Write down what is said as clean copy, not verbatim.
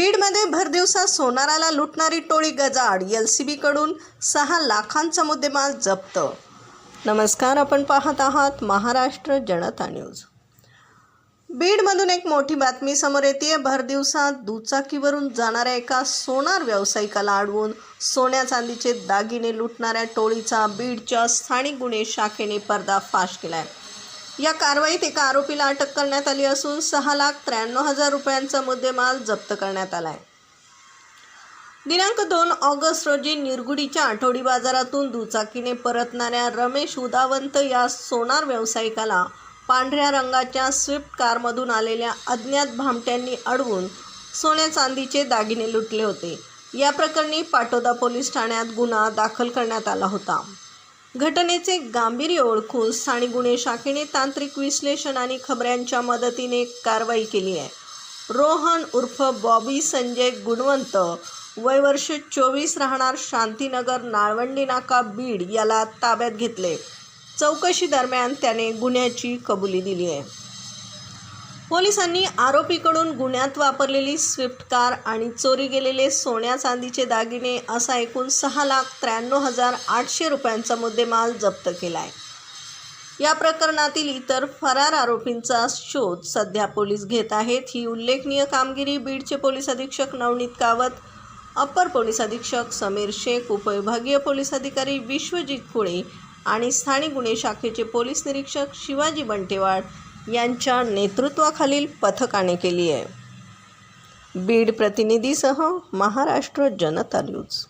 बीडमध्ये भरदिवसा सोनाराला लुटणारी टोळी गजाआड, LCB कडून 6 लाखांचा मुद्देमाल जप्त। नमस्कार, आपण पाहत आहात महाराष्ट्र जनता न्यूज। बीडमधून एक मोठी बातमी समोर येते। भरदिवसा दुचाकीवरून जाणाऱ्या एका सोनार व्यावसायिकाला अडवून सोन्या चांदीचे दागिने लुटणाऱ्या टोळीचा बीडच्या स्थानिक गुन्हे शाखेने पर्दाफाश केलाय। या कारवाईत एका आरोपीला अटक करण्यात आली असून 6,93,000 रुपयांचा मुद्देमाल जप्त करण्यात आलाय। दिनांक 2 ऑगस्ट रोजी निरगुडीच्या आठवडी बाजारातून दुचाकीने परतणाऱ्या रमेश उदावंत या सोनार व्यावसायिकाला पांढऱ्या रंगाच्या स्विफ्ट कारमधून आलेल्या अज्ञात भामट्यांनी अडवून सोन्या चांदीचे दागिने लुटले होते। या प्रकरणी पाटोदा पोलीस ठाण्यात गुन्हा दाखल करण्यात आला होता। घटनेचे गांभीर्य ओळखून स्थानिक गुन्हे शाखेने तांत्रिक विश्लेषण आणि खबऱ्यांच्या मदतीने कारवाई केली आहे। रोहन उर्फ बॉबी संजय गुणवंत, वय वर्ष 24, राहणार शांतीनगर, नाळवंडी नाका, बीड याला ताब्यात घेतले। चौकशी दरम्यान त्याने गुन्ह्याची कबुली दिली आहे। पोलिसांनी आरोपीकडून गुन्ह्यात वापरलेली स्विफ्ट कार आणि चोरी गेलेले सोन्या चांदीचे दागिने असा एकूण 6,93,800 रुपयांचा मुद्देमाल जप्त केला आहे। या प्रकरणातील इतर फरार आरोपींचा शोध सध्या पोलीस घेत आहेत। ही उल्लेखनीय कामगिरी बीडचे पोलीस अधीक्षक नवनीत कावत, अप्पर पोलीस अधीक्षक समीर शेख, उपविभागीय पोलीस अधिकारी विश्वजित कुळे आणि स्थानिक गुन्हे शाखेचे पोलीस निरीक्षक शिवाजी बंटेवाड यांच्या नेतृत्वाखालील पथकाने केली आहे। बीड प्रतिनिधीसह महाराष्ट्र जनता न्यूज।